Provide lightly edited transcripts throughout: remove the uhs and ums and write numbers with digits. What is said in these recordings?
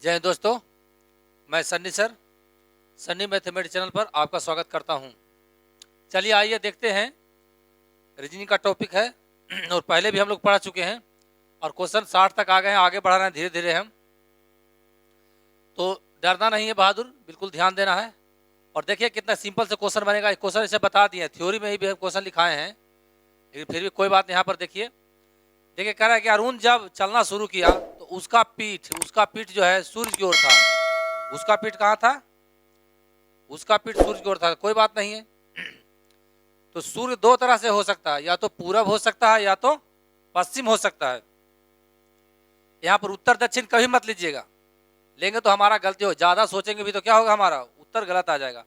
जय हिंद दोस्तों, मैं Sunny sir Sunny mathematics channel पर आपका स्वागत करता हूं। चलिए आइए देखते हैं, रीजनिंग का टॉपिक है और पहले भी हम लोग पढ़ा चुके हैं और क्वेश्चन 60 तक आ गए हैं। आगे बढ़ा रहे हैं धीरे धीरे हम, तो डरना नहीं है बहादुर, बिल्कुल ध्यान देना है। और देखिए कितना सिंपल से क्वेश्चन बनेगा। क्वेश्चन इसे बता दिए, थ्योरी में ही भी हम क्वेश्चन लिखाए हैं, लेकिन फिर भी कोई बात नहीं। यहाँ पर देखिए कह रहा है कि अरुण जब चलना शुरू किया तो उसका पीठ जो है सूर्य की ओर था। उसका पीठ कहाँ था? उसका पीठ सूर्य की ओर था। कोई बात नहीं है। तो सूर्य दो तरह से हो सकता है, या तो पूरब हो सकता है या तो पश्चिम हो सकता है। यहाँ पर उत्तर दक्षिण कभी मत लीजिएगा, लेंगे तो हमारा गलती हो। ज्यादा सोचेंगे भी तो क्या होगा, हमारा उत्तर गलत आ जाएगा।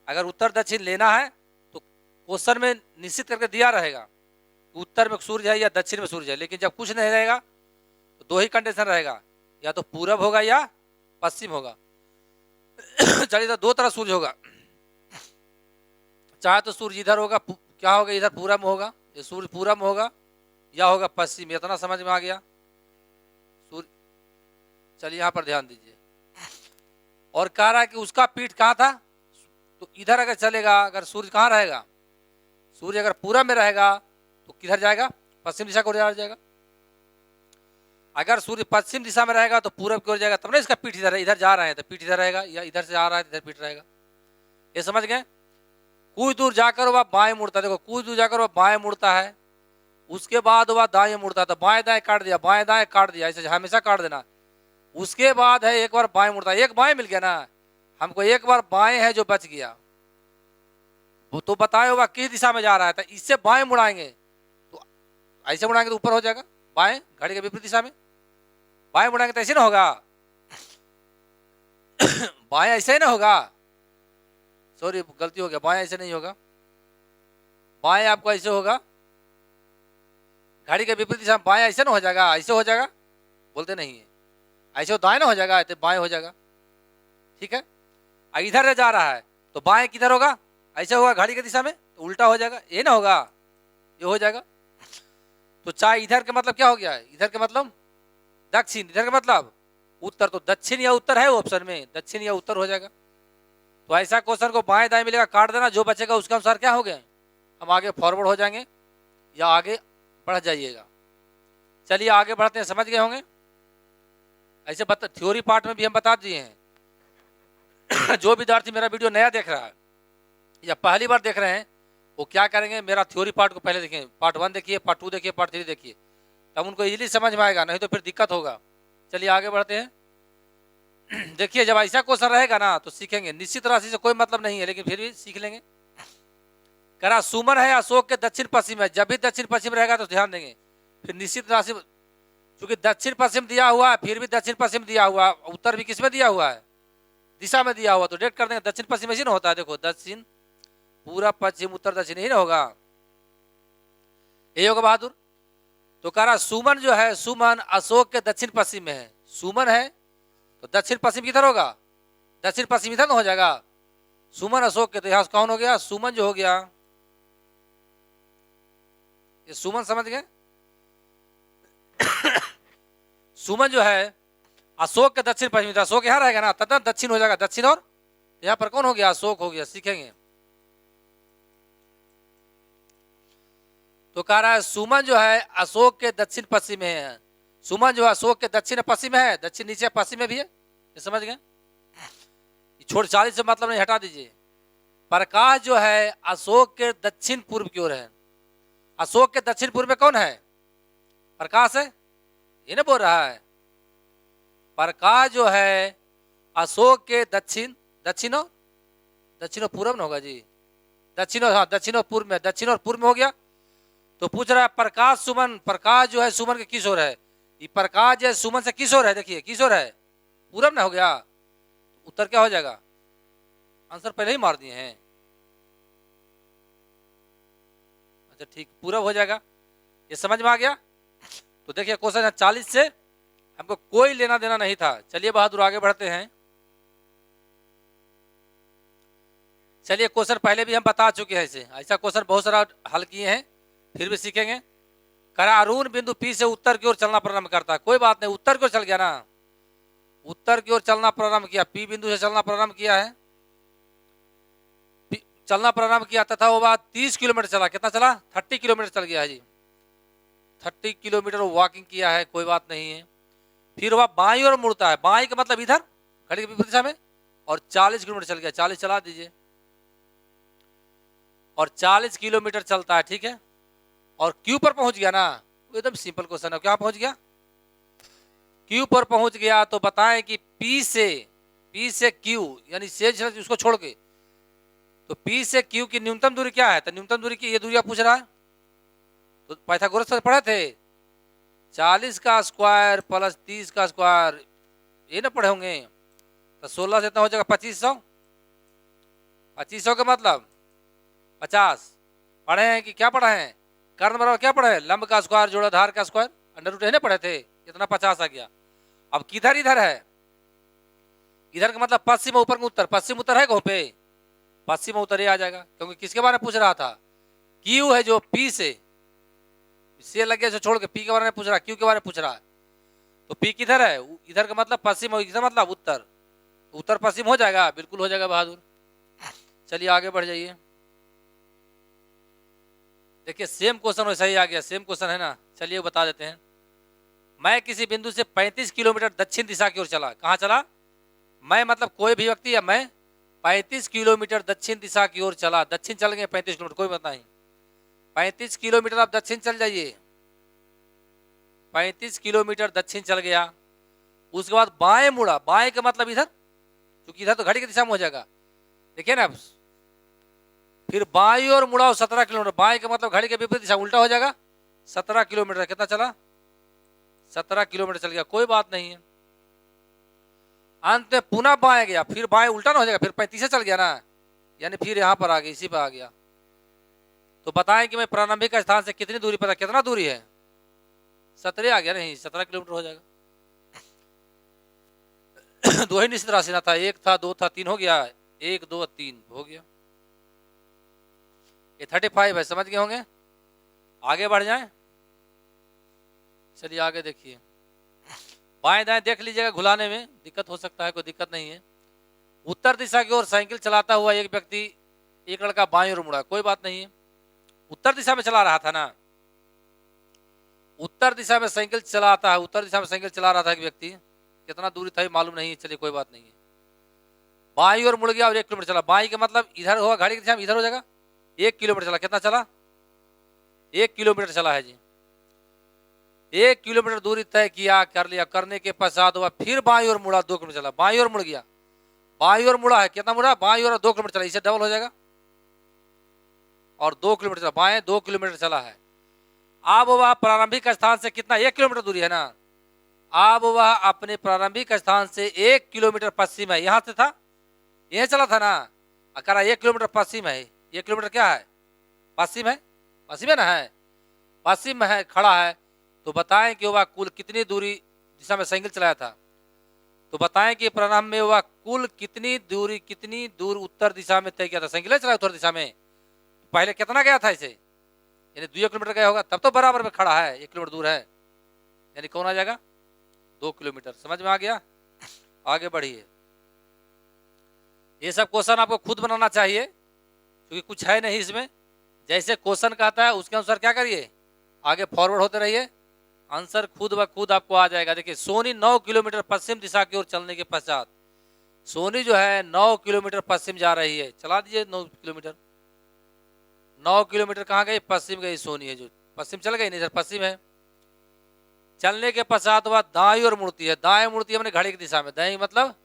अगर उत्तर दक्षिण लेना है तो क्वेश्चन में निश्चित करके दिया रहेगा उत्तर में सूर्य है या दक्षिण में सूर्य है। लेकिन जब कुछ नहीं रहेगा तो दो ही कंडीशन रहेगा, या तो पूरब होगा या पश्चिम होगा। चलिए, तो दो तरह सूर्य होगा। चाहे तो सूर्य इधर होगा, क्या होगा, इधर पूरब में होगा, ये सूर्य पूरब में होगा, या होगा पश्चिम। इतना समझ में आ गया? सूर्य, चलिए यहाँ पर ध्यान दीजिए। और कह रहा है कि उसका पीठ कहाँ था, तो इधर अगर चलेगा, अगर सूर्य कहाँ रहेगा, सूर्य अगर पूरब में रहेगा तो किधर जाएगा? पश्चिम दिशा को जाएगा। अगर सूर्य पश्चिम दिशा में रहेगा तो पूरब की ओर जाएगा। तब ना इसका पीठ इधर है, इधर जा रहे हैं तो पीठ इधर रहेगा, या इधर से आ रहा है तो इधर पीठ रहेगा। ये समझ गए? कुछ दूर जाकर वह बाएं मुड़ता है। देखो, कुछ दूर जाकर वह बाएं मुड़ता है, उसके बाद वह दाएं मुड़ता है, तो बाएं दाएं काट दिया, बाएं दाएं काट दिया, ऐसे हमेशा काट देना। उसके बाद है एक बार बाएं मुड़ता है, एक बाएं मिल गया ना हमको, एक बार बाएं है जो बच गया। वो तो बताए होगा किस दिशा में जा रहा है, तो इससे बाएं मुड़ाएंगे, तो ऐसे मुड़ाएंगे तो ऊपर हो जाएगा। बाएं घड़ी के विपरीत दिशा में बाएं मुड़ाएंगे तो ऐसे ना होगा। बाएं ऐसे ही ना होगा, सॉरी गलती हो गया, बाएं ऐसे नहीं होगा। बाएं आपको ऐसे होगा, घड़ी के विपरीत दिशा में बाएं ऐसे ना हो जाएगा, ऐसे हो जाएगा, बोलते नहीं है। ऐसे दाएं ना हो जाएगा, तो बाएं हो जाएगा। ठीक है, इधर जा रहा है तो बाएं किधर होगा? ऐसे होगा घड़ी की दिशा में, तो उल्टा हो जाएगा, ये ना होगा, ये हो जाएगा। तो चाहे इधर के मतलब क्या हो गया, इधर के मतलब दक्षिण, इधर का मतलब उत्तर, तो दक्षिण या उत्तर है ऑप्शन में, दक्षिण या उत्तर हो जाएगा। तो ऐसा क्वेश्चन को बाएं दाएं मिलेगा, काट देना, जो बचेगा उसके अनुसार क्या हो गए, हम आगे फॉरवर्ड हो जाएंगे या आगे बढ़ जाइएगा। चलिए आगे बढ़ते हैं, समझ गए होंगे। ऐसे थ्योरी पार्ट में भी हम बता दिए हैं। जो विद्यार्थी मेरा वीडियो नया देख रहा है या पहली बार देख रहे हैं, वो क्या करेंगे, मेरा थ्योरी पार्ट को पहले देखें, पार्ट 1 देखिए, पार्ट 2 देखिए, पार्ट 3 देखिए, तब उनको इजीली समझ में आएगा, नहीं तो फिर दिक्कत होगा। चलिए आगे बढ़ते हैं। देखिए, जब ऐसा क्वेश्चन रहेगा ना तो सीखेंगे। निश्चित राशि से कोई मतलब नहीं है, लेकिन फिर भी सीख लेंगे। करा सुमन है अशोक के दक्षिण पश्चिम है। जब भी दक्षिण पश्चिम रहेगा तो ध्यान देंगे, फिर निश्चित राशि, क्योंकि दक्षिण पश्चिम दिया हुआ है, फिर भी दक्षिण पश्चिम दिया हुआ, उत्तर भी किसमें दिया हुआ है, दिशा में दिया हुआ, तो डेट कर देंगे। दक्षिण पश्चिम ऐसे ना होता है, देखो दक्षिण पूरा पश्चिम उत्तर दक्षिण ही ना होगा, यही होगा बहादुर। तो कह रहा सुमन जो है, सुमन अशोक के दक्षिण पश्चिम में है। सुमन है तो दक्षिण पश्चिम किधर होगा, दक्षिण पश्चिम इधर ना हो जाएगा। सुमन अशोक के, तो यहां कौन हो गया, सुमन जो हो गया, ये सुमन समझ गए। सुमन जो है अशोक के दक्षिण पश्चिम, तो अशोक यहां रहेगा ना, तथा दक्षिण हो जाएगा, दक्षिण, और यहां पर कौन हो गया, अशोक हो गया, सीखेंगे। तो कह रहा है सुमन जो है अशोक के दक्षिण पश्चिम में है। सुमन जो है अशोक के दक्षिण पश्चिम में है, दक्षिण नीचे पश्चिम में भी है, ये समझ गए। छोड़ 40 से मतलब नहीं, हटा दीजिए। प्रकाश जो है अशोक के दक्षिण पूर्व की ओर है। अशोक के दक्षिण पूर्व में कौन है, प्रकाश है, ये ना बोल रहा है। प्रकाश जो है अशोक के दक्षिण, दक्षिण दक्षिण पूर्व में होगा जी, दक्षिण, हाँ दक्षिण और पूर्व में, दक्षिण और पूर्व में हो गया। तो पूछ रहा है प्रकाश सुमन, प्रकाश जो है सुमन के किस ओर है, ये प्रकाश जो है सुमन से किस ओर है, देखिए किस ओर है, पूरब ना हो गया, उत्तर क्या हो जाएगा, आंसर पहले ही मार दिए हैं। अच्छा ठीक, पूरब हो जाएगा, ये समझ में आ गया। तो देखिए क्वेश्चन 40 से हमको कोई लेना देना नहीं था। चलिए बहादुर आगे बढ़ते हैं। चलिए क्वेश्चन पहले भी हम बता चुके हैं, ऐसा क्वेश्चन बहुत सारा हल किए हैं, फिर भी सीखेंगे। करा अरुण बिंदु पी से उत्तर की ओर चलना प्रारंभ करता है। कोई बात नहीं, उत्तर की ओर चल गया ना, उत्तर की ओर चलना प्रारंभ किया, पी बिंदु से चलना प्रारंभ किया है, चलना प्रारंभ किया तथा वो बात 30 किलोमीटर चला। कितना चला? 30 किलोमीटर चल गया है जी, 30 किलोमीटर वॉकिंग किया है, कोई बात नहीं है। फिर वह बाईं ओर मुड़ता है, बाईं का मतलब इधर घड़ी की विपरीत दिशा में, और 40 किलोमीटर चल गया। 40 चला दीजिए, और 40 किलोमीटर चलता है, ठीक है। और क्यू पर पहुंच गया ना, एकदम सिंपल क्वेश्चन है। क्या पहुंच गया? क्यू पर पहुंच गया। तो बताएं कि पी से क्यू, यानी से उसको छोड़ के, तो पी से क्यू की न्यूनतम दूरी क्या है? तो न्यूनतम दूरी की ये दूरी आप पूछ रहा है, तो पाइथागोरस से पढ़े थे, 40 का स्क्वायर प्लस 30 का स्क्वायर, ये ना पढ़े होंगे। तो 16 से इतना हो जाएगा 2500, 2500 का मतलब 50। पढ़े हैं कि क्या पढ़े हैं? कर्ण बराबर क्या पढ़े हैं? लंब का स्क्वायर जोड़ा आधार का स्क्वायर, अंडर रूट है पढ़े थे, इतना 50 आ गया। अब किधर इधर है? इधर का मतलब पश्चिम, ऊपर का उत्तर, पश्चिम उत्तर है कहीं पे, पश्चिम उत्तर ही आ जाएगा, क्योंकि किसके बारे में पूछ रहा था? क्यू है जो पी से लग गया, छोड़ के पी के बारे में पूछ रहा, क्यू के बारे में पूछ रहा है। तो पी किधर है? इधर का मतलब पश्चिम, इधर मतलब उत्तर, उत्तर पश्चिम हो जाएगा, बिल्कुल हो जाएगा बहादुर। चलिए आगे बढ़ जाइए। देखिए सेम क्वेश्चन वैसा ही आ गया, सेम क्वेश्चन है ना, चलिए बता देते हैं। मैं किसी बिंदु से 35 किलोमीटर दक्षिण दिशा की ओर चला। कहाँ चला? मैं मतलब कोई भी व्यक्ति, या मैं 35 किलोमीटर दक्षिण दिशा की ओर चला। दक्षिण चल गए 35 किलोमीटर, कोई बात नहीं, 35 किलोमीटर आप दक्षिण चल जाइए, 35 किलोमीटर दक्षिण चल गया। उसके बाद बाएं मुड़ा, बाएं का मतलब इधर, क्योंकि इधर तो घड़ी की दिशा में हो जाएगा, देखिए ना। फिर बाईं ओर मुड़ा 17 किलोमीटर, बाएं का मतलब घड़ी के विपरीत दिशा, उल्टा हो जाएगा। 17 किलोमीटर, कितना चला? 17 किलोमीटर चल गया, कोई बात नहीं है। अंत में पुनः बाएं गया, फिर बाएं उल्टा ना हो जाएगा, फिर 35 से चल गया ना, यानी फिर यहाँ पर आ गया, इसी पर आ गया। तो बताएं कि मैं प्रारंभिक स्थान से कितनी दूरी पर, कितना दूरी है? 17 आ गया, नहीं 17 किलोमीटर हो जाएगा। दो ही निश्चित राशि ना था, एक था, दो था, तीन हो गया, 1 2 3 हो गया। ये 35 है, समझ गए होंगे। आगे बढ़ जाएं, चलिए आगे देखिए। बाएं दाएं देख लीजिएगा, घुलाने में दिक्कत हो सकता है, कोई दिक्कत नहीं है। उत्तर दिशा की ओर साइकिल चलाता हुआ एक व्यक्ति, एक लड़का बाएं ओर मुड़ा, कोई बात नहीं है, उत्तर दिशा में चला रहा था ना, उत्तर दिशा में साइकिल चलाता है, उत्तर दिशा में साइकिल चला रहा था एक व्यक्ति, कितना दूरी था मालूम नहीं, चलिए कोई बात नहीं है। बाईं ओर मुड़ गया और 1 किलोमीटर चला, बाईं का मतलब इधर होगा, घड़ी की दिशा में इधर हो जाएगा। 1 किलोमीटर चला, कितना चला? 1 किलोमीटर चला है जी। 1 किलोमीटर दूरी तय किया, कर लिया, करने के पश्चात हुआ फिर बाईं ओर मुड़ा, 2 किलोमीटर चला, बाईं ओर मुड़ गया, बाईं ओर मुड़ा है, कितना मुड़ा? बाईं ओर 2 किलोमीटर चला, इसे डबल हो जाएगा, और 2 किलोमीटर चला, बाएं 2 किलोमीटर चला है। अब वह प्रारंभिक स्थान से कितना? 1 किलोमीटर दूरी है ना। अब वह अपने प्रारंभिक स्थान से 1 किलोमीटर पश्चिम है, यहां से था, यह चला था ना, अगर 1 किलोमीटर पश्चिम है, 1 किलोमीटर क्या है? पश्चिम है, पश्चिम है ना, है पश्चिम में है, खड़ा है। तो बताएं कि वह कुल कितनी दूरी दिशा में साइकिल चलाया था। तो बताएं कि प्रारंभ में वह कुल कितनी दूर उत्तर दिशा में तय किया था, साइकिल चलाया उत्तर दिशा में। पहले कितना गया था इसे, यानी 2 किलोमीटर गया होगा, तब तो बराबर में खड़ा है, 1 किलोमीटर दूर है, यानी कौन आ जाएगा? 2 किलोमीटर। समझ में आ गया? आगे बढ़िए। ये सब क्वेश्चन आपको खुद बनाना चाहिए, क्योंकि कुछ है नहीं इसमें, जैसे क्वेश्चन कहता है उसके अनुसार क्या करिए, आगे फॉरवर्ड होते रहिए, आंसर खुद ब खुद आपको आ जाएगा। देखिए सोनी 9 किलोमीटर पश्चिम दिशा की ओर चलने के पश्चात, सोनी जो है 9 किलोमीटर पश्चिम जा रही है, चला दीजिए 9 किलोमीटर। 9 किलोमीटर कहाँ गई? पश्चिम गई सोनी है, जो पश्चिम चल गई, नहीं सर पश्चिम है। चलने के पश्चात वह दाएं ओर मुड़ती है, दाएं मुड़ती है अपने घड़ी की दिशा में, दाएं मतलब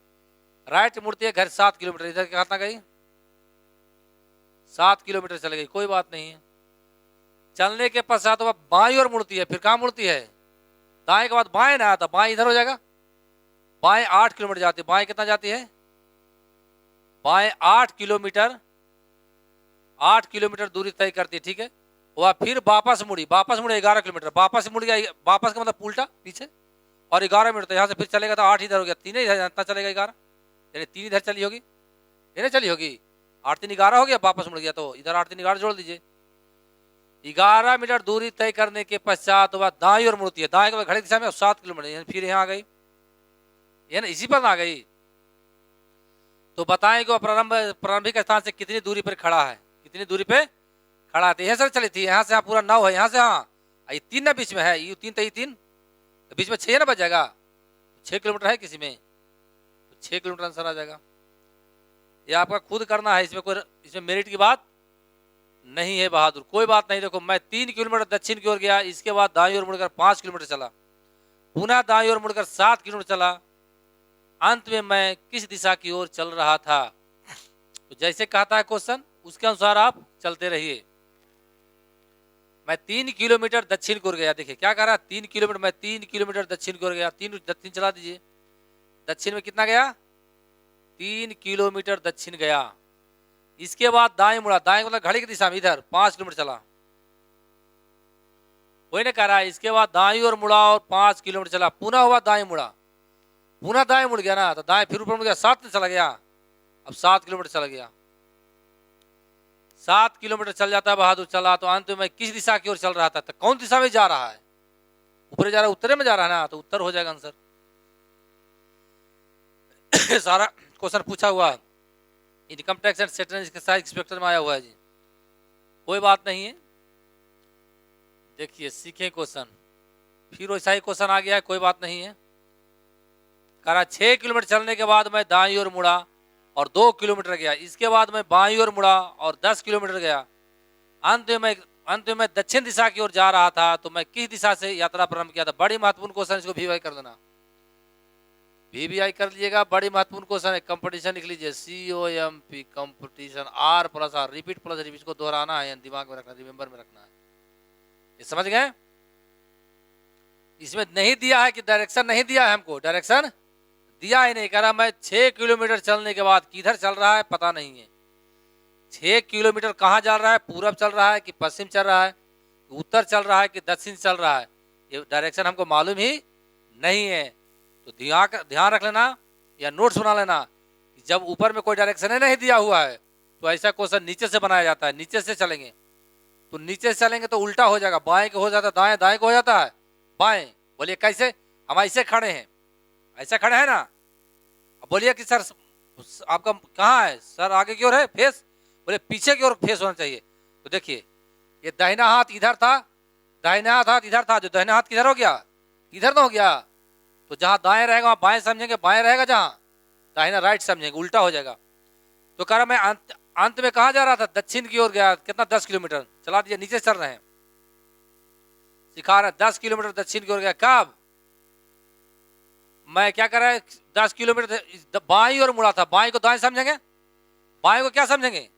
राइट मुड़ती है, घर 7 किलोमीटर, इधर कितना गई? 7 किलोमीटर चल गई, कोई बात नहीं है। चलने के पश्चात वह बाईं ओर मुड़ती है, फिर कहाँ मुड़ती है? दाएं के बाद बाएं ना, तो बाएं इधर हो जाएगा, बाएं 8 किलोमीटर जाती है, बाएं कितना जाती है? बाएं 8 किलोमीटर, 8 किलोमीटर दूरी तय करती है, ठीक है। वह फिर वापस मुड़ी, 11 किलोमीटर, वापस मुड़ गया, वापस का मतलब उल्टा पीछे, और 11 मिनट, तो यहाँ से फिर चलेगा तो 8 इधर हो गया, 3 इधर इतना चलेगा, 11 यानी 3 इधर चली होगी, इधर चली होगी, 8 3 11 हो गया, वापस मुड़ गया, तो इधर 8 3 11 जोड़ दीजिए। 11 मीटर दूरी तय करने के पश्चात वह दाएं ओर मुड़ती है, दाएं के घड़ी दिशा में 7 किलोमीटर, फिर यहाँ आ गई, ये ना इसी पर आ गई। तो बताएं कि वो प्रारंभिक स्थान से कितनी दूरी पर खड़ा है, कितनी दूरी पे खड़ा है। तो यह सर चली थी, यहाँ से यहाँ पूरा 9 है, यहाँ से हाँ, ये 3 ना बीच में है, ये 3 तो ये 3, तो बीच में 6 ना बच जाएगा, 6 किलोमीटर है किसी में, तो 6 किलोमीटर आंसर आ जाएगा। ये आपका खुद करना है, इसमें मेरिट की बात नहीं है बहादुर, कोई बात नहीं। देखो मैं 3 किलोमीटर दक्षिण की ओर गया, इसके बाद दाईं ओर मुड़कर 5 किलोमीटर चला, पुनः दाईं ओर मुड़कर 7 किलोमीटर चला, अंत में मैं किस दिशा की ओर चल रहा था। तो जैसे कहता है क्वेश्चन उसके अनुसार आप चलते रहिए। मैं 3 किलोमीटर दक्षिण की ओर गया, देखिए क्या कह रहा है, 3 किलोमीटर, मैं 3 किलोमीटर दक्षिण की ओर गया, 3 दक्षिण चला दीजिए, दक्षिण में कितना गया, 3 किलोमीटर दक्षिण गया। इसके बाद दाएं मुड़ा, दाएं मतलब घड़ी की दिशा में इधर 5 किलोमीटर चला, वही ने कह रहा है। इसके बाद दाएं ओर मुड़ा और 5 किलोमीटर चला, पुनः हुआ दाएं मुड़ा, पुनः दाएं मुड़ गया ना, तो दाएं फिर ऊपर मुड़ गया, 7 में चला गया, अब 7 किलोमीटर चला गया, 7 किलोमीटर चल जाता है बहादुर चला। तो अंत में किस दिशा की ओर चल रहा था, तो कौन दिशा में जा रहा है, ऊपर जा रहा है, उत्तर में जा रहा है ना, तो उत्तर हो जाएगा आंसर। सारा क्वेश्चन पूछा हुआ इनकम टैक्स एंड सेटल के साथ इंस्पेक्टर में आया हुआ है जी, कोई बात नहीं है। देखिए सीखे क्वेश्चन, फिर वैसा ही क्वेश्चन आ गया है, कोई बात नहीं है। करा 6 किलोमीटर चलने के बाद मैं दाईं ओर मुड़ा और 2 किलोमीटर गया, इसके बाद मैं बाईं ओर मुड़ा और 10 किलोमीटर गया, अंत में मैं दक्षिण दिशा की ओर जा रहा था। तो मैं किस दिशा से यात्रा प्रारंभ किया था। बड़ी महत्वपूर्ण क्वेश्चन, इसको वीवीआई कर देना, वीवीआई कर लीजिएगा, बड़ी महत्वपूर्ण क्वेश्चन है। कंपटीशन लिख लीजिए, COMP competition, R plus R, repeat plus repeat, इसको दोहराना है, दिमाग में रखना, रिमेंबर में रखना है, ये समझ गए। इसमें नहीं दिया है कि डायरेक्शन नहीं दिया है, हमको डायरेक्शन दिया ही नहीं, कह रहा मैं 6 किलोमीटर चलने के बाद किधर चल रहा है पता नहीं है, 6 किलोमीटर कहाँ जा रहा है, पूरब चल रहा है कि पश्चिम चल रहा है, उत्तर चल रहा है कि दक्षिण चल रहा है, ये डायरेक्शन हमको मालूम ही नहीं है। तो ध्यान रख लेना या नोट्स बना लेना, जब ऊपर में कोई डायरेक्शन नहीं दिया हुआ है तो ऐसा क्वेश्चन नीचे से बनाया जाता है। नीचे से चलेंगे तो नीचे से चलेंगे तो उल्टा हो जाएगा, बाएं को हो जाता है दाएं, दाएं को हो जाता है बाएं। बोलिए कैसे, हम ऐसे खड़े हैं, ऐसा खड़े हैं ना, अब बोलिए कि सर आपका कहाँ है, सर आगे की ओर है फेस, बोले पीछे की ओर फेस होना चाहिए। तो देखिए ये दाहिना हाथ इधर था, दाहिना हाथ इधर था, जो दाहिना हाथ किधर हो गया, इधर तो हो गया, तो जहां दाएं रहेगा वहां बाएं समझेंगे, बाएं रहेगा जहां दाहिना राइट समझेंगे, उल्टा हो जाएगा। तो कह रहा मैं अंत में कहा जा रहा था, दक्षिण की ओर गया, कितना 10 किलोमीटर चला दिया, नीचे चल रहे हैं, सिखा रहे 10 किलोमीटर दक्षिण की ओर गया। कब मैं क्या कर रहा है, 10 किलोमीटर बाईं ओर मुड़ा था, बाईं को दाएं समझेंगे, बाएं को क्या समझेंगे,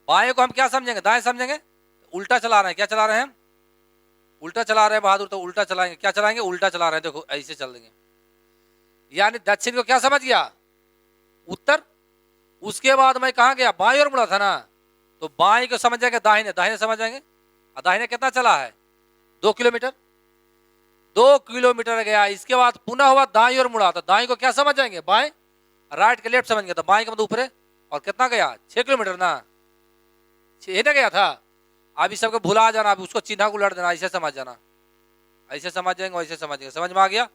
बाएं को हम क्या समझेंगे, दाएं समझेंगे, उल्टा चला रहे हैं, क्या चला रहे हैं, उल्टा चला रहे हैं बहादुर, तो उल्टा चलाएंगे, क्या चलाएंगे, उल्टा चला रहे हैं, देखो ऐसे चल देंगे, यानी दक्षिण को क्या समझ गया, उत्तर। उसके बाद मैं कहाँ गया, बाईं ओर मुड़ा था ना, तो बाईं को समझ जाएंगे, दाहिने दाहिने समझ जाएंगे, और दाहिने कितना चला है, 2 किलोमीटर, 2 किलोमीटर गया। इसके बाद पुनः हुआ दाईं ओर मुड़ा, तो दाईं को क्या समझ जाएंगे, बाएं, राइट के लेफ्ट समझ गए, तो बाएं का मतलब ऊपर, और कितना गया 6 किलोमीटर ना, 6 ना गया था। अब इस सबको भुला जाना, अब उसको चिन्ह को उलट देना, ऐसे समझ जाना, ऐसे समझ जाएंगे, वैसे समझ जाएंगे, समझ में आ गया,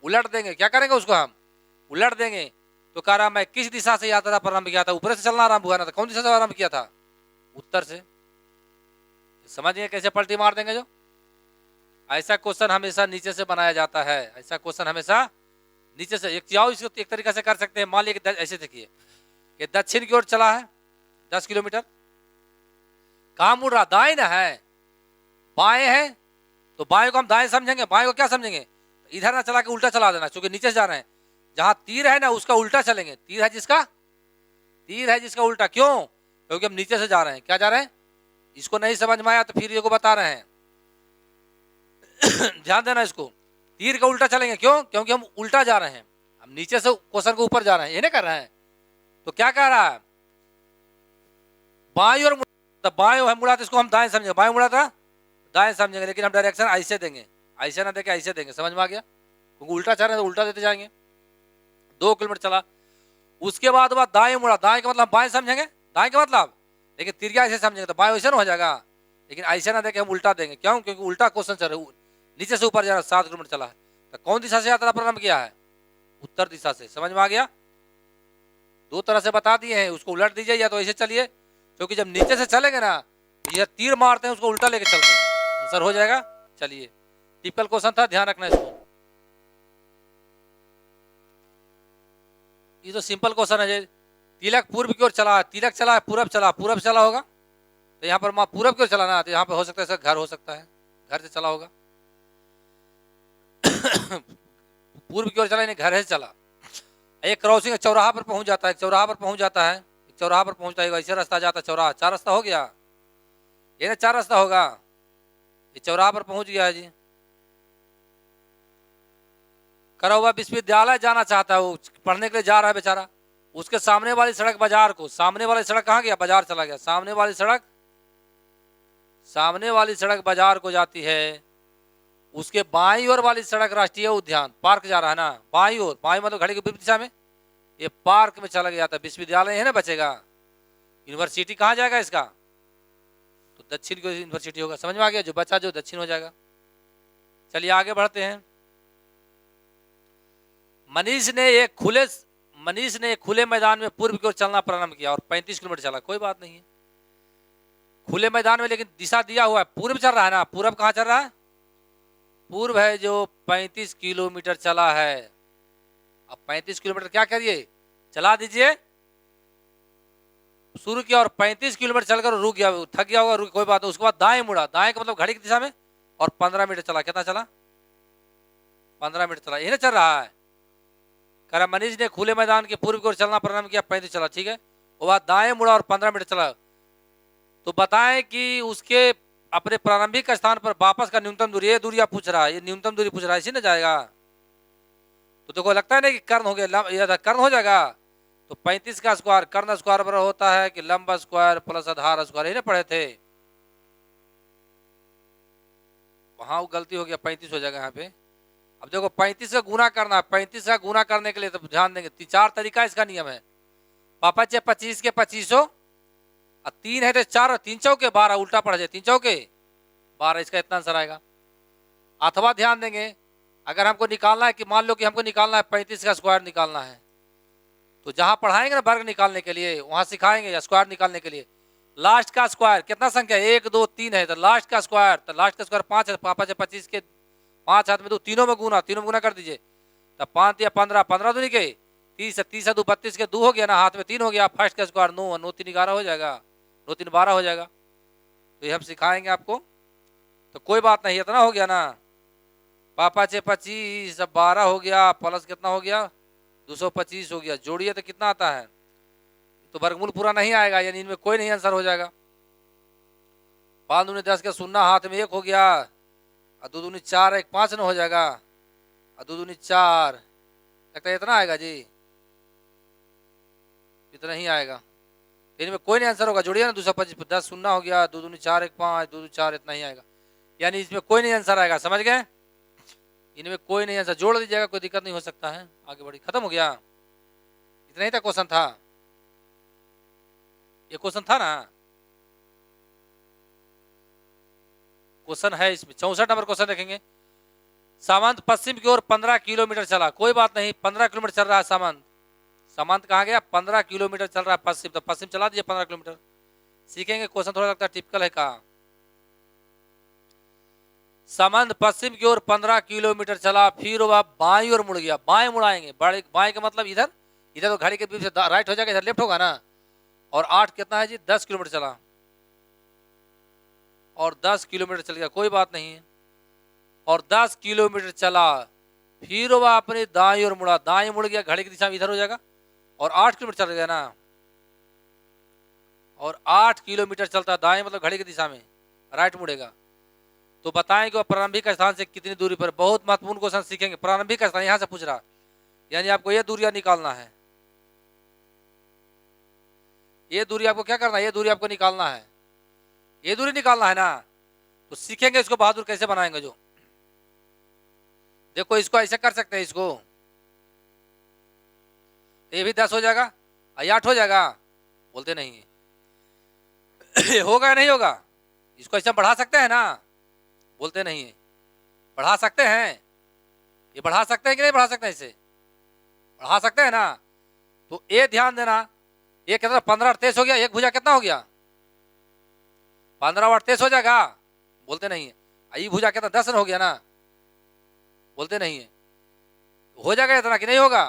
उलट देंगे, क्या करेंगे उसको हम उलट देंगे। तो कह रहा मैं किस दिशा से यात्रा प्रारंभ किया था, ऊपर से चलना आरंभ हुआ ना, तो कौन दिशा से आरंभ किया था, उत्तर से। समझिए कैसे पलटी मार देंगे, जो ऐसा क्वेश्चन हमेशा नीचे से बनाया जाता है, ऐसा क्वेश्चन हमेशा नीचे से। एक जाओ इसको एक तरीके से कर सकते हैं, मान लीजिए ऐसे देखिए कि दक्षिण की ओर चला है 10 किलोमीटर, कहाँ मुड़ रहा, दाएं ना है, बाएं है, तो बाएं को हम दाएं समझेंगे, बाएं को क्या समझेंगे, इधर ना चला के उल्टा चला देना, क्योंकि नीचे से जा रहे हैं, जहां तीर है ना उसका उल्टा चलेंगे, तीर है जिसका उल्टा, क्यों, क्योंकि हम नीचे से जा रहे हैं, क्या जा रहे हैं, इसको नहीं समझ में आया तो फिर ये को बता रहे हैं। ध्यान देना इसको, तीर का उल्टा चलेंगे, क्यों, क्योंकि हम उल्टा जा रहे हैं, हम नीचे से क्वेश्चन को ऊपर जा रहे हैं, ये नहीं कर रहे हैं। तो क्या कह रहा है, बाईं ओर बाएं है मुड़ा, तो इसको हम दाएं समझेंगे, बाएं मुड़ा था दाएं समझेंगे, लेकिन हम डायरेक्शन ऐसे देंगे, ऐसे ना देके ऐसे देंगे, समझ में आ गया, क्योंकि उल्टा चल रहे हैं तो उल्टा देते जाएंगे। 2 किलोमीटर चला, उसके बाद दाएं मुड़ा, दाएं का मतलब बाएं समझेंगे, दाएं का मतलब, लेकिन तिरिया ऐसे समझेंगे तो बाएं वैसे ना हो जाएगा, लेकिन ऐसे ना देके हम उल्टा देंगे, क्यों, क्योंकि उल्टा क्वेश्चन चल रहा है, नीचे से ऊपर जा रहा है, 7 किलोमीटर चला है, तो कौन दिशा से यात्रा प्रारंभ किया है, उत्तर दिशा से। समझ में आ गया? दो तरह से बता दिए हैं, उसको उलट दीजिए या तो ऐसे चलिए, क्योंकि जब नीचे से चलेंगे ना ये तीर मारते हैं उसको उल्टा लेके चलते हैं, आंसर हो जाएगा। चलिए टिपिकल क्वेश्चन था, ध्यान रखना इसको। ये तो सिंपल क्वेश्चन है। तिलक पूर्व की ओर चला, तिलक चला है पूरब चला, पूरब चला होगा तो यहाँ पर पूरब की ओर चला ना, तो यहाँ पे हो सकता है घर हो सकता है, घर से चला होगा। पूर्व की ओर चला, घर से चला। एक क्रॉसिंग चौराहा पर पहुंच जाता है, चौराहा पर पहुंच जाता है, चौराहा पर पहुंचता है, ऐसे रास्ता जाता है चौराहा, चार रास्ता हो गया, ये ना चार रास्ता होगा। ये चौराहा पर पहुंच गया है जी। करौवा विश्वविद्यालय जाना चाहता है, वो पढ़ने के लिए जा रहा है बेचारा। उसके सामने वाली सड़क बाजार को, सामने वाली सड़क कहाँ गया? बाजार चला गया। सामने वाली सड़क बाजार को जाती है। उसके बाईं ओर वाली सड़क राष्ट्रीय उद्यान पार्क जा रहा है ना, बाईं ओर, बाईं मतलब घड़ी की विपरीत दिशा में, ये पार्क में चला गया था। विश्वविद्यालय है ना बचेगा, यूनिवर्सिटी कहाँ जाएगा इसका? तो दक्षिण की यूनिवर्सिटी होगा। समझ में आ गया? जो बचा जो दक्षिण हो जाएगा। चलिए आगे बढ़ते हैं। मनीष ने एक खुले मैदान में पूर्व की ओर चलना प्रारंभ किया और 35 किलोमीटर चला। कोई बात नहीं है, खुले मैदान में, लेकिन दिशा दिया हुआ है, पूर्व चल रहा है ना। पूर्व कहाँ चल रहा है? पूर्व है जो 35 किलोमीटर चला है। अब 35 किलोमीटर क्या करिए, चला दीजिए, शुरू किया और 35 किलोमीटर चलकर रुक गया, थक गया होगा, रुक, कोई बात नहीं। उसके बाद दाएं मुड़ा, दाएं का मतलब घड़ी की दिशा में, और 15 मिनट चला। कितना चला? 15 मिनट चला। यही ना चल रहा है। कह मनीष ने खुले मैदान के पूर्व की ओर चलना प्रारंभ किया, 35 चला, ठीक है। वो बाद दाएं मुड़ा और 15 मिनट चला। तो बताएं कि उसके अपने प्रारंभिक स्थान पर वापस का न्यूनतम दूरी, ये दूरी आप पूछ रहा है, ये न्यूनतम दूरी पूछ रहा है, इसी ना जाएगा। तो देखो लगता है ना कि कर्ण हो गया, कर्ण हो जाएगा। तो 35 का स्क्वायर, कर्ण स्क्वायर बराबर होता है कि लंब स्क्वायर प्लस आधार स्क्वायर, ये ना पढ़े थे। वहां गलती हो गया, 35 हो जाएगा यहाँ पे। अब देखो 35 का गुना करना है, 35 का गुना करने के लिए तो ध्यान देंगे, 4 तरीका इसका नियम है। पापा चे 25 के 2500, 3 है तो 4, 3 चौके 12, उल्टा पड़ जाए, 3 चौके 12, इसका इतना आंसर आएगा। अथवा ध्यान देंगे, अगर हमको निकालना है कि मान लो कि हमको निकालना है 35 का स्क्वायर निकालना है, तो जहां पढ़ाएंगे ना वर्ग निकालने के लिए, वहां सिखाएंगे या स्क्वायर निकालने के लिए, लास्ट का स्क्वायर कितना संख्या है, 1 2 3 है, तो लास्ट का स्क्वायर, तो लास्ट का स्क्वायर 5 है। पापा चे 25 के 5 हाथ में 2, तीनों में गुना कर दीजिए, तब 5 या 15, 15 दूनी के 30, 30 2 32 के 2 हो गया ना, हाथ में 3 हो गया। फर्स्ट का स्क्वायर 9, 9 3 11 हो जाएगा, 9 3 12 हो जाएगा। तो ये हम सिखाएंगे आपको, तो कोई बात नहीं, इतना हो गया ना। पापा चे 25, 12 हो गया, प्लस कितना हो गया, 225 हो गया। जोड़िए तो कितना आता है, तो वर्गमूल पूरा नहीं आएगा, यानी इनमें कोई नहीं आंसर हो जाएगा। 5 दूनी 10 का शून्य, हाथ में 1 हो गया, और 2 दूनी 4, 1 5 न हो जाएगा, और 2 दूनी 4, लगता है इतना आएगा जी, इतना ही आएगा। इनमें कोई नहीं आंसर होगा। जोड़िए ना, 225 10 शून्य हो गया, 2 दूनी 4 1 5, 2 दूनी 4, इतना ही आएगा, यानी इसमें कोई नहीं आंसर आएगा। समझ गए? इनमें कोई नहीं आंसर, जोड़ दीजिएगा, कोई दिक्कत नहीं हो सकता है। आगे बढ़ी, खत्म हो गया, इतना ही था क्वेश्चन था, ये क्वेश्चन था ना, क्वेश्चन है इसमें। 64 नंबर क्वेश्चन देखेंगे। सामंत पश्चिम की ओर 15 किलोमीटर चला। कोई बात नहीं, 15 किलोमीटर चल रहा है सामंत। सामंत कहाँ गया? 15 किलोमीटर चल रहा है पश्चिम, तो पश्चिम चला दीजिए 15 किलोमीटर। सीखेंगे, क्वेश्चन थोड़ा लगता है टिपिकल है का। सामंत पश्चिम की ओर 15 किलोमीटर चला, फिर वह बाईं ओर मुड़ गया। बाएं मुड़ाएंगे, बाएं का मतलब इधर, इधर तो घड़ी के बीच से राइट हो जाएगा, इधर लेफ्ट होगा ना। और 8 कितना है जी, 10 किलोमीटर चला, और 10 किलोमीटर चल गया, कोई बात नहीं है। और 10 किलोमीटर चला, फिर वह अपने दाईं ओर मुड़ा, दाएं मुड़ गया, घड़ी की दिशा में इधर हो जाएगा, और 8 किलोमीटर चल गया ना। और 8 किलोमीटर चलता दाएं मतलब घड़ी की दिशा में, राइट मुड़ेगा। तो बताएं कि प्रारंभिक स्थान से कितनी दूरी पर। बहुत महत्वपूर्ण क्वेश्चन सीखेंगे। प्रारंभिक स्थान यहां से पूछ रहा, यानी आपको ये दूरियां निकालना है, ये दूरी आपको क्या करना है, ये दूरी आपको निकालना है, ये दूरी निकालना है ना। तो सीखेंगे इसको बहादुर कैसे बनाएंगे। जो देखो इसको ऐसे कर सकते हैं, इसको ये भी 10 हो जाएगा, 8 हो जाएगा, बोलते नहीं है। होगा या नहीं होगा? इसको ऐसे बढ़ा सकते हैं ना, बोलते नहीं है। बढ़ा सकते हैं, ये बढ़ा सकते हैं कि नहीं बढ़ा सकते हैं इसे? बढ़ा सकते हैं ना। तो ये ध्यान देना, ये कितना 15 23 हो गया, एक भुजा कितना हो गया 15 वाट 23 हो जाएगा, बोलते नहीं है। ई भुजा कितना 10 हो गया ना, बोलते नहीं है। हो जाएगा इतना कि नहीं होगा,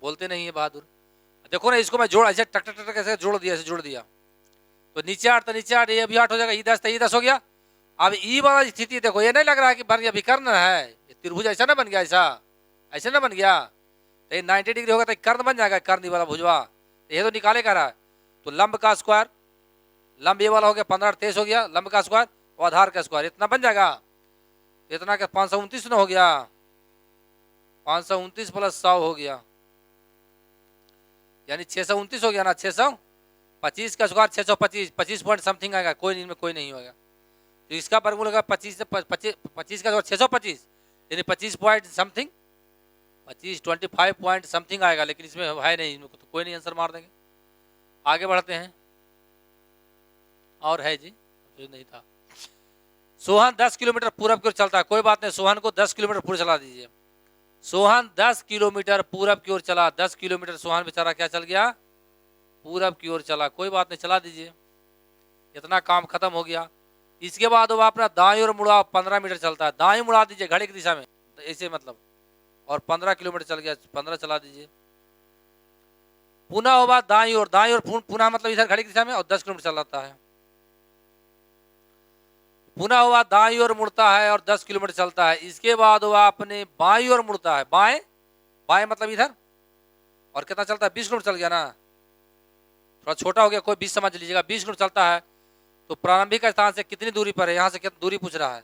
बोलते नहीं है बहादुर। देखो ना इसको मैं जोड़ ऐसे टक टक टक ऐसे जोड़ दिया, ऐसे जोड़ दिया तो नीचे 8 तो नीचे 8, ये भी 8 हो जाएगा, ई 10 तो ई 10 हो गया। अब ई वाला स्थिति देखो, ये नहीं लग रहा है कि बन गया विकर्ण है, त्रिभुज ऐसा ना बन गया, ऐसा ऐसे ना बन गया। तो 90 डिग्री होगा तो कर्ण बन जाएगा, कर्ण वाला भुजवा, ये तो निकाले कर रहा है। तो लंब का स्क्वायर, लंब ये वाला हो गया 15 23 हो गया, लंब का स्क्वायर और आधार का स्क्वायर, इतना बन जाएगा। इतना क्या 529 ना हो गया, 529 प्लस 100 हो गया, यानी 629 हो गया ना। 625 का स्क्वायर 625, 25 पॉइंट समथिंग आएगा, कोई इनमें कोई नहीं होगा। तो इसका वर्गमूल होगा 25 से 25 का स्क्वायर 625, यानी 25 पॉइंट समथिंग, 25 पॉइंट समथिंग आएगा, लेकिन इसमें है नहीं, इनमें तो कोई नहीं, आंसर मार देंगे। आगे बढ़ते हैं, और है जी जो नहीं था। सोहन 10 किलोमीटर पूरब की ओर चलता है, कोई बात नहीं, सोहन को 10 किलोमीटर पूर्व चला दीजिए। सोहन 10 किलोमीटर पूरब की ओर चला, 10 किलोमीटर सोहन बेचारा क्या चल गया, पूरब की ओर चला, कोई बात नहीं, चला दीजिए, इतना काम खत्म हो गया। इसके बाद वो अपना दाएं ओर मुड़ा, 15 मीटर चलता है, दाएं मुड़ा दीजिए घड़ी की दिशा में, ऐसे मतलब, और 15 किलोमीटर चल गया, 15 चला दीजिए। पुनः होगा दाईं ओर, दाईं ओर पुनः मतलब इधर घड़ी की दिशा में, और 10 किलोमीटर चलाता है। पुनः हुआ दाईं ओर मुड़ता है और 10 किलोमीटर चलता है। इसके बाद हुआ अपने बाईं ओर मुड़ता है, बाएं, बाएं मतलब इधर, और कितना चलता है 20 किलोमीटर चल गया ना, थोड़ा छोटा हो गया, कोई 20 समझ लीजिएगा, 20 किलोमीटर चलता है। तो प्रारंभिक स्थान से कितनी दूरी पर है, यहाँ से कितनी दूरी पूछ रहा है,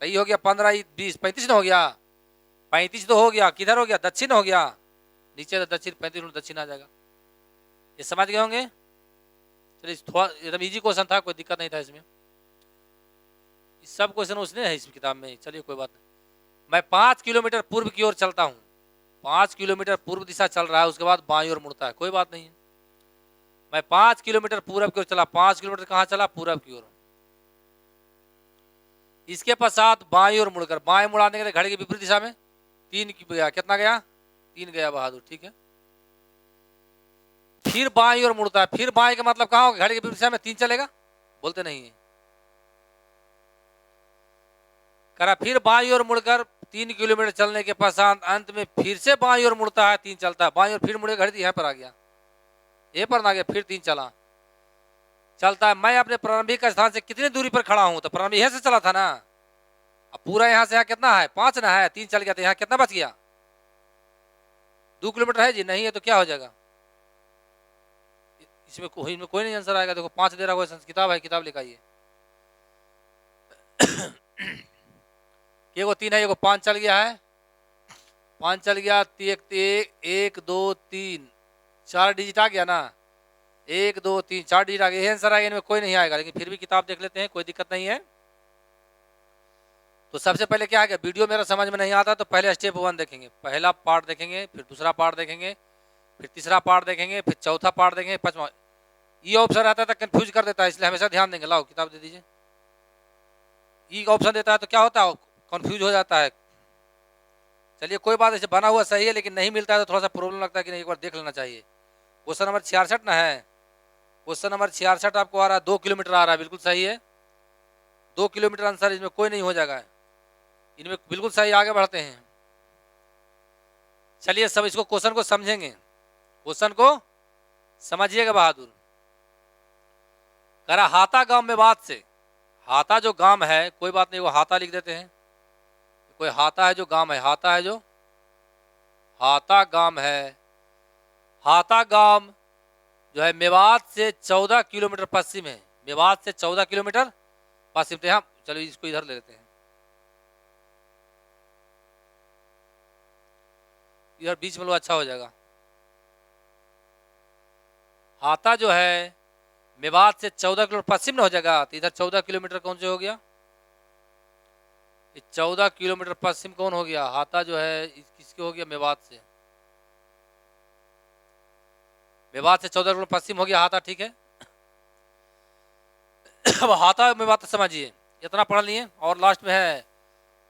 तो ये हो गया 15 20 35 हो गया, 35 तो हो गया, किधर हो गया दक्षिण हो गया, नीचे तो दक्षिण 35 मिनट दक्षिण आ जाएगा। ये समझ गए होंगे। चलिए थोड़ा एकदम इजी क्वेश्चन था, कोई दिक्कत नहीं था इसमें, सब क्वेश्चन उसने है इस किताब में। चलिए कोई बात नहीं। मैं 5 किलोमीटर पूर्व की ओर चलता हूँ, 5 किलोमीटर पूर्व दिशा चल रहा है, उसके बाद बाईं ओर मुड़ता है, कोई बात नहीं है। मैं 5 किलोमीटर पूरब की ओर चला, 5 किलोमीटर कहाँ चला, पूरब की ओर। इसके पश्चात बाईं ओर मुड़कर, बाएं मुड़ाने के लिए घड़ी की विपरीत दिशा में 3 की गया, कितना गया 3 गया बहादुर, ठीक है। फिर बाईं ओर मुड़ता है, फिर बाएं का मतलब कहाँ होगा, घड़ी की विपरीत दिशा में 3 चलेगा, बोलते नहीं है। करा फिर बाईं ओर मुड़कर 3 किलोमीटर चलने के पश्चात अंत में फिर से बाईं ओर मुड़ता है, 3 चलता है, बाईं ओर फिर मुड़े, घड़ी यहाँ पर आ गया, ये पर ना गया, फिर 3 चला चलता है। मैं अपने प्रारंभिक स्थान से कितनी दूरी पर खड़ा हूं, तो प्रारंभिक यहां से चला था ना, अब पूरा यहां से यहाँ कितना है 5 ना है, 3 चल गया, तो यहाँ कितना बच गया 2 किलोमीटर है जी, नहीं है तो क्या हो जाएगा, इसमें कोई नहीं आंसर आएगा। देखो 5 दे रहा है, किताब है, किताब लिखाइए। एगो 3 है, एगो 5 चल गया है, 5 चल गया, 1 2 3 4 डिजिट आ गया ना, 1 2 3 4 डिजिट आ गया, आंसर आएगा, इनमें कोई नहीं आएगा, लेकिन फिर भी किताब देख लेते हैं, कोई दिक्कत नहीं है। तो सबसे पहले क्या है, वीडियो मेरा समझ में नहीं आता तो पहले स्टेप 1 देखेंगे, पहला पार्ट देखेंगे, फिर दूसरा पार्ट देखेंगे, फिर तीसरा पार्ट देखेंगे, फिर चौथा पार्ट देखेंगे, पांचवा। ये ऑप्शन रहता है तो कंफ्यूज कर देता है, इसलिए हमेशा ध्यान देंगे। लाओ किताब दे दीजिए। ई ऑप्शन देता है तो क्या होता है, कंफ्यूज हो जाता है। चलिए कोई बात, ऐसे बना हुआ सही है, लेकिन नहीं मिलता है तो थोड़ा सा प्रॉब्लम लगता है कि नहीं, एक बार देख लेना चाहिए। क्वेश्चन नंबर 66 ना है, क्वेश्चन नंबर 66 आपको आ रहा है 2 किलोमीटर आ रहा है, बिल्कुल सही है, 2 किलोमीटर आंसर, इसमें कोई नहीं हो जाएगा, इनमें बिल्कुल सही। आगे बढ़ते हैं, चलिए सब इसको क्वेश्चन को समझेंगे, क्वेश्चन को समझिएगा बहादुर। कह रहा हाता गांव मेवात से, हाता जो गांव है, कोई बात नहीं, वो हाता लिख देते हैं, कोई हाता है जो गांव है, हाता है जो, हाता गांव है, हाता गांव जो है मेवात से 14 किलोमीटर पश्चिम है, मेवात से 14 किलोमीटर पश्चिम थे। हम चलो इसको इधर ले लेते हैं, इधर बीच में लो, अच्छा हो जाएगा। हाता जो है मेवात से 14 किलोमीटर पश्चिम में हो जाएगा, तो इधर 14 किलोमीटर कौन से हो गया, 14 किलोमीटर पश्चिम कौन हो गया, हाता जो है किसके हो गया, मेवात से, मेवात से 14 किलोमीटर पश्चिम हो गया हाता, ठीक है। अब हाता मेवात समझिए, इतना पढ़ लिए, और लास्ट में है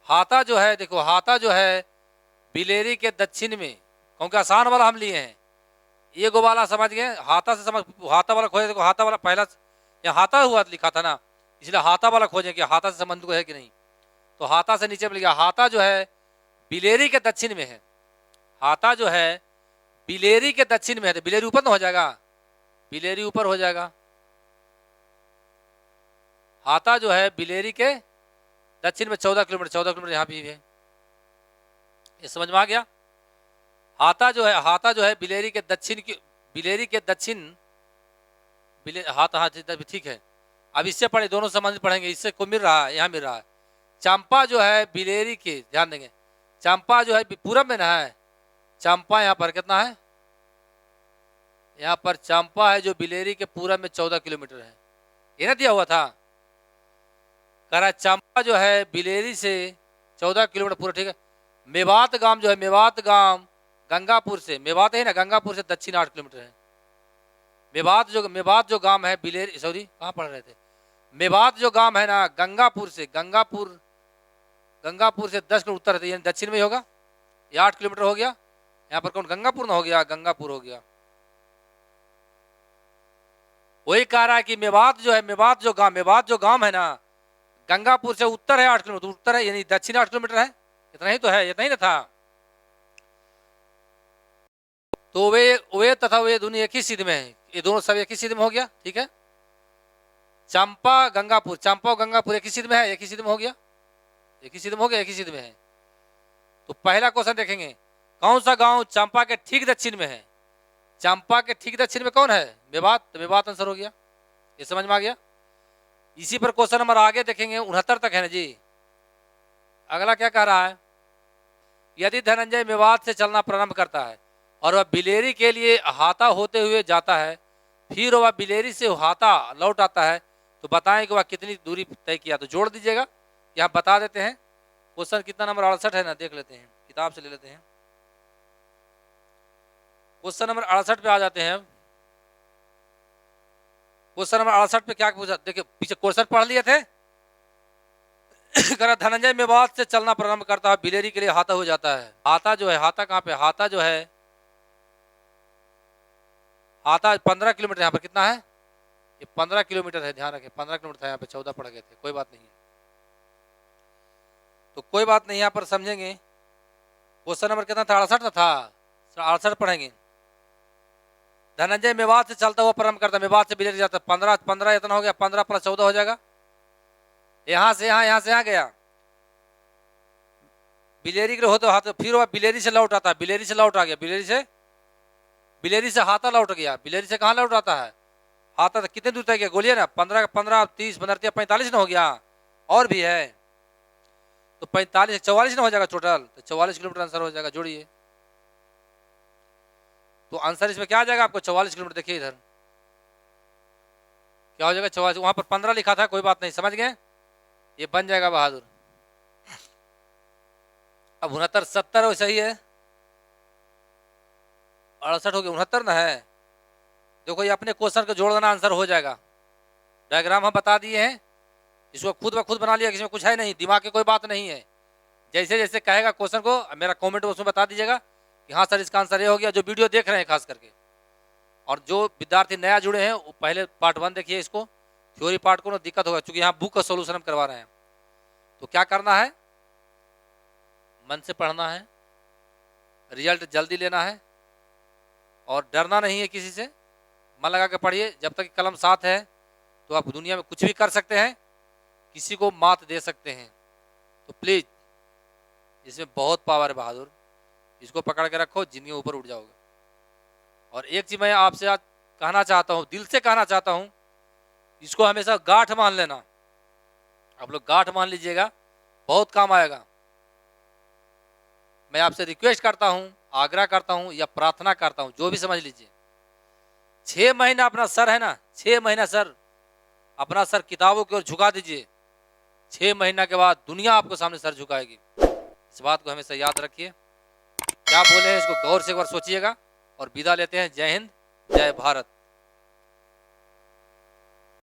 हाता जो है, देखो हाता जो है बिलेरी के दक्षिण में, क्योंकि आसान वाला हम लिए हैं, ये गो वाला समझ गए, हाथा से समझ, हाथा वाला खोजे, देखो हाथा वाला पहला यहाँ हाथा हुआ लिखा था ना, इसलिए हाथा वाला खोजें कि हाथा से संबंध को है कि नहीं। तो हाथा से नीचे मिल गया, हाथा जो है बिलेरी के दक्षिण में है, हाथा जो है बिलेरी के दक्षिण में है, तो बिलेरी ऊपर ना हो जाएगा, बिलेरी ऊपर हो जाएगा। हाथा जो है बिलेरी के दक्षिण में 14 किलोमीटर, 14 किलोमीटर यहाँ भी है, ये समझ में आ गया। हाथा जो है बिलेरी के दक्षिण की, बिलेरी के दक्षिण, हाथा ठीक है। अब इससे पढ़े, दोनों संबंध पढ़ेंगे, इससे को मिल रहा है, यहाँ मिल रहा है। चंपा जो है बिलेरी के, ध्यान देंगे, चंपा जो है पूरब में ना है, चंपा यहाँ पर कितना है, यहाँ पर चंपा है जो बिलेरी के पूरब में 14 किलोमीटर है, ये ना दिया हुआ था। कह रहा चंपा जो है बिलेरी से 14 किलोमीटर पूरा, ठीक है। मेवात गांव जो है, मेवात गांव गंगापुर से, मेवात है ना, गंगापुर से दक्षिण 8 किलोमीटर है। मेवात जो गांव है बिलेरी, सॉरी कहाँ पढ़ रहे थे, मेवात जो गांव है ना गंगापुर से 10 किलोमीटर उत्तर है, यानी दक्षिण में ही होगा, ये 8 किलोमीटर हो गया। यहाँ पर कौन गंगापुर ना हो गया, गंगापुर हो गया। वही कह रहा है कि मेवात जो गांव है ना गंगापुर से उत्तर है 8 किलोमीटर उत्तर है, यानी दक्षिण 8 किलोमीटर है, इतना ही तो है, इतना ही ना था। तो वे तथा वे दोनों एक ही सिद्ध में है, ये दोनों सब एक ही सिद्ध में हो गया, ठीक है। चंपा और गंगापुर एक ही सिद्ध में है, एक ही सिद्ध में हो गया, एक ही सिद्ध में हो गया, एक ही सिद्ध में है। तो पहला क्वेश्चन देखेंगे, कौन सा गांव चंपा के ठीक दक्षिण में है, चंपा के ठीक दक्षिण में कौन है, मेवात, तो मेवात आंसर हो गया, ये समझ में आ गया। इसी पर क्वेश्चन नंबर आगे देखेंगे 69 तक है ना जी। अगला क्या कह रहा है, यदि धनंजय मेवात से चलना प्रारंभ करता है और वह बिलेरी के लिए हाथा होते हुए जाता है, फिर वह बिलेरी से हाथा लौट आता है, तो बताएं कि वह कितनी दूरी तय किया। तो जोड़ दीजिएगा, यहाँ बता देते हैं। क्वेश्चन कितना नंबर 68 है ना, देख लेते हैं, किताब से ले लेते हैं। क्वेश्चन नंबर 68 पे आ जाते हैं। क्वेश्चन नंबर 68 पे क्या पूछा, देखिए पीछे क्वेश्चन पढ़ लिए थे। धनंजय मेवात से चलना प्रारंभ करता है, बिलेरी के लिए हाथा हो जाता है। हाथा जो है, हाथा कहाँ पे, हाथा जो है, हाथा 15 किलोमीटर, यहाँ पर कितना है, ये 15 किलोमीटर है, ध्यान रखें 15 किलोमीटर था, यहाँ पे 14 पड़ गए थे, कोई बात नहीं है, तो कोई बात नहीं, यहाँ पर समझेंगे। क्वेश्चन नंबर कितना था, 68 था, 68 पढ़ेंगे। धनंजय मेवात से चलता हुआ प्रारंभ करता, मेवात से बिलेरी जाता, 15 इतना हो गया, 15 + 14 हो जाएगा, यहाँ से यहाँ गया, बिलेरी के होते हाथ, फिर वह बिलेरी से लौट आता है, बिलेरी से लौट आ गया, बिलेरी से हाथा लौट गया, बिलेरी से कहाँ लौट आता है, हाथा तो कितने दूर तक गया, बोलिए ना, 15 30 15 45 ना हो गया, और भी है, तो 45 44 ना हो जाएगा टोटल, तो 44 किलोमीटर आंसर हो जाएगा, जोड़िए। तो आंसर इसमें क्या आ जाएगा आपको, 44 किलोमीटर। देखिए इधर क्या हो जाएगा, 44, वहां पर 15 लिखा था, कोई बात नहीं, समझ गए, ये बन जाएगा बहादुर। अब 69 70 सही है, 68 हो गया, 69 ना है। देखो ये अपने क्वेश्चन को जोड़ देना, आंसर हो जाएगा। डायग्राम हम बता दिए हैं, इसको खुद ब खुद बना लिया, इसमें कुछ है नहीं, दिमाग की कोई बात नहीं है। जैसे जैसे कहेगा क्वेश्चन को, मेरा कमेंट उसमें बता दीजिएगा कि हाँ सर इसका आंसर ये हो गया। जो वीडियो देख रहे हैं खास करके, और जो विद्यार्थी नया जुड़े हैं वो पहले पार्ट 1 देखिए, इसको थ्योरी पार्ट को ना दिक्कत होगा, क्योंकि यहाँ बुक का सोल्यूशन हम करवा रहे हैं। तो क्या करना है, मन से पढ़ना है, रिजल्ट जल्दी लेना है, और डरना नहीं है किसी से, मन लगा के पढ़िए। जब तक कलम साथ है तो आप दुनिया में कुछ भी कर सकते हैं, किसी को मात दे सकते हैं। तो प्लीज, इसमें बहुत पावर है बहादुर, इसको पकड़ के रखो, जिंदगी ऊपर उठ जाओगे। और एक चीज मैं आपसे आज कहना चाहता हूँ, दिल से कहना चाहता हूँ, इसको हमेशा गांठ मान लेना। आप लोग गांठ मान लीजिएगा, बहुत काम आएगा। मैं आपसे रिक्वेस्ट करता हूँ, आग्रह करता हूँ या प्रार्थना करता हूँ, जो भी समझ लीजिए। 6 महीना अपना सर है ना, 6 महीना सर अपना सर किताबों की ओर झुका दीजिए। 6 महीना के बाद दुनिया आपको सामने सर झुकाएगी। इस बात को हमेशा याद रखिए। क्या बोले हैं इसको गौर से एक बार सोचिएगा, और विदा लेते हैं। जय हिंद, जय भारत।